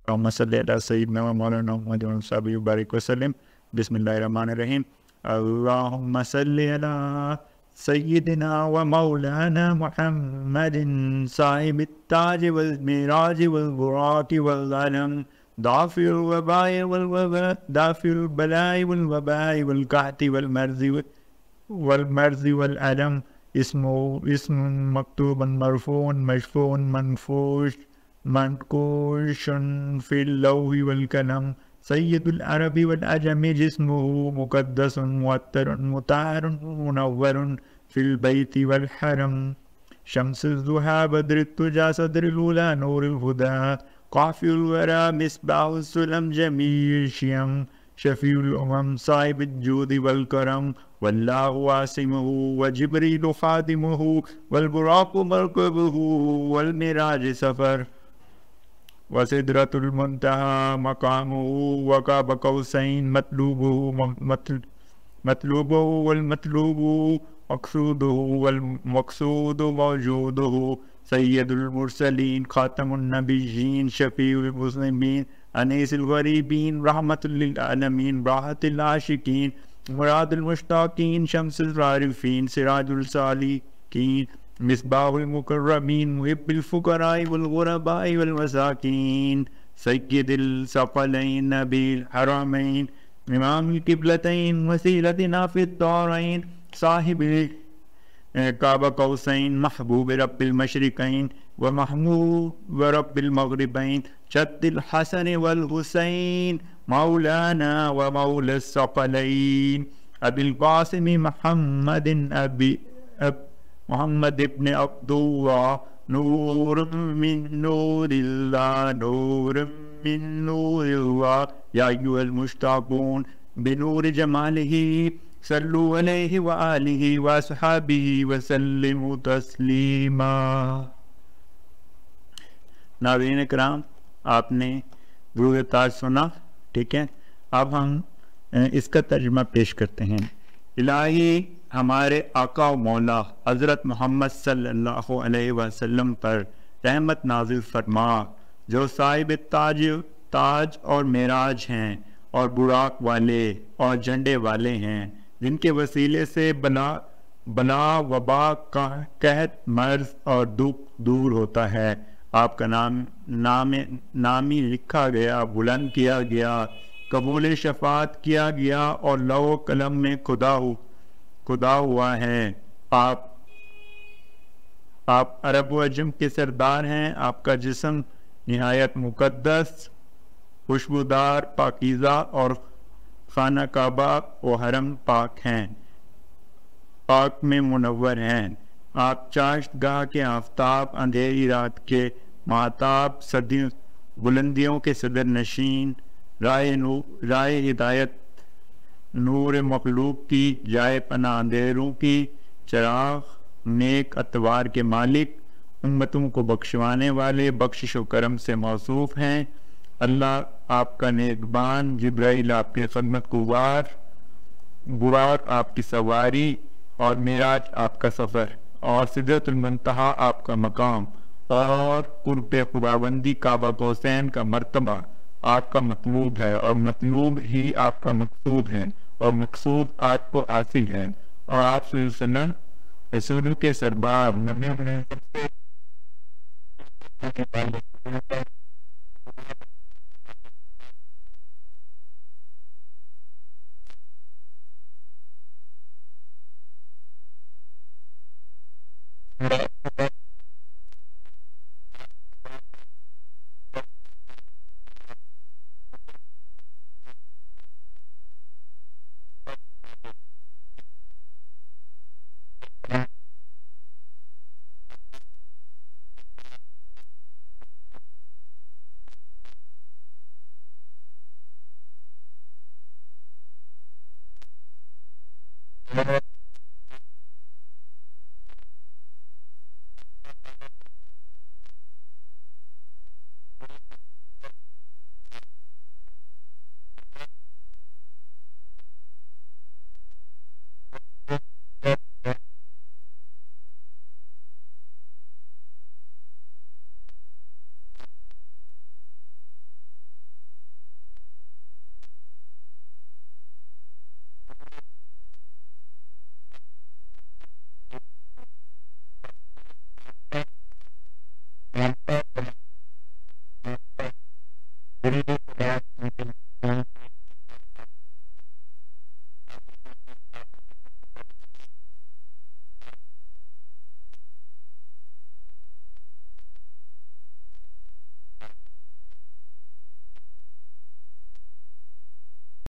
अल्लाहुम्मा सल्लि अला सय्यिदिना व मौलाना मुहम्मद व सल्लि व बारिक वसल्लम। बिस्मिल्लाहिर्रहमानिर्रहीम। अल्लाहुम्मा सल्लि अला सय्यिदिना व मौलाना मुहम्मदिन साहिबित ताज वल मिराज वल बुराक वल अलम दाफिल वबाई वल वबा दाफिल बलाई वल वबाई वल कहती वल मर्ज़ी वल अलम इस्म मक्तूबन मरफून मशफून मनफूश मनकूशन फिल लौहि वल कलम सय्यदुल अरबी वल अजमी जिस्मुहु मुक़द्दसुन मुअत्तरुन मुताहरुन मुनव्वरुन फिल बैति वल हरम शम्सुज़ ज़ुहा बद्रुत तुजा सदरुल उला नूरुल हुदा काफ़ियुल वरा मिस्बाहुस सुलम जमील शियम शफ़ीउल उमम साहिबुल जूद वल करम वल्लाहु आसिमुहु व जिब्रीलु खादिमुहु वल बुराक़ु मरकबुहु वल मिराज सफ़र व सिदरतुल मुंतहा मक़ामुहु व क़ाब क़ौसैन मतलूबुहु वल मतलूबु मक़सूदुहु वल मक़सूदु मौजूदुहु सय्यदुल मुरसलीन ख़ातमुन नबिय्यीन शफ़ीउल मुज़निबीन अनीसुल ग़रीबीन रहमतुल लिल आलमीन राहतुल आशिकीन मुरादुल मुश्ताक़ीन शम्सुल आरिफ़ीन सिराजुल सालिकीन मिस्बाहुल मुक़र्रबीन मुहिब्बुल फ़ुक़राई वल ग़ुरबाई वल मसाकीन सय्यदुल सक़लैन नबील हरमैन इमामुल क़िबलतैन वसीलतना फ़िद दारैन साहिबिल काबा कौसैन महबूब रब्बिल मशरिकैन व महमूद व रब्बिल मग़रिबैन शद्दिल हसन वल हुसैन मौलाना व मौला सक़लैन अबिल क़ासिम मोहम्मद इब्न अब्दुल्लाह नूरुम मिन नूरिल्लाह नूरुम मिन नूरिल्लाह या अय्युहल मुश्ताक़ून बिनूरि जमालिही सल्लु अलैहि व आलिहि व अस्हाबिहि व सल्लिमु तस्लीमा। नाज़रीन इकराम, आपने दुरूद ताज सुना, ठीक है। अब हम इसका तर्जुमा पेश करते हैं। इलाही हमारे आका व मौला हज़रत मोहम्मद सल्लल्लाहु अलैहि वसल्लम पर रहमत नाजिल फरमा, जो साहिब ताज और मेराज हैं और बुराक वाले और झंडे वाले हैं, जिनके वसीले से बला वबा का कहत मर्ज और दुख दूर होता है। आपका नामी लिखा गया, बुलंद किया गया, कबूल शफात किया गया और लौह कलम में खुदा हुआ है। आप अरब व अजम के सरदार हैं। आपका जिस्म निहायत मुक़द्दस, खुशबूदार, पाकीज़ा और खाना काबा व हरम पाक हैं, पाक में मुनव्वर हैं। आप चाशतगाह के आफताब, अंधेरी रात के महताब, सदियों बुलंदियों के सदर नशीन, राय हिदायत, नूर मखलूक की जाए पना अंधेरों की चराग, नेक अतवार के मालिक, उम्मतों को बख्शवाने वाले, बख्शिश व करम से मौसूफ हैं। अल्लाह आपका नेकबान, जिब्राइल आपके खदमत गुज़ार, बुराक आपकी सवारी और मिराज आपका सफ़र और सिदरतुल मुंतहा आपका मकाम और कुर्ब खुदाबंदी काबा कौसैन का मर्तबा आपका मतलूब है और मतलूब ही आपका मकसूद है और मकसूद आपको हासिल है। और आप रसूल के सरदार नबी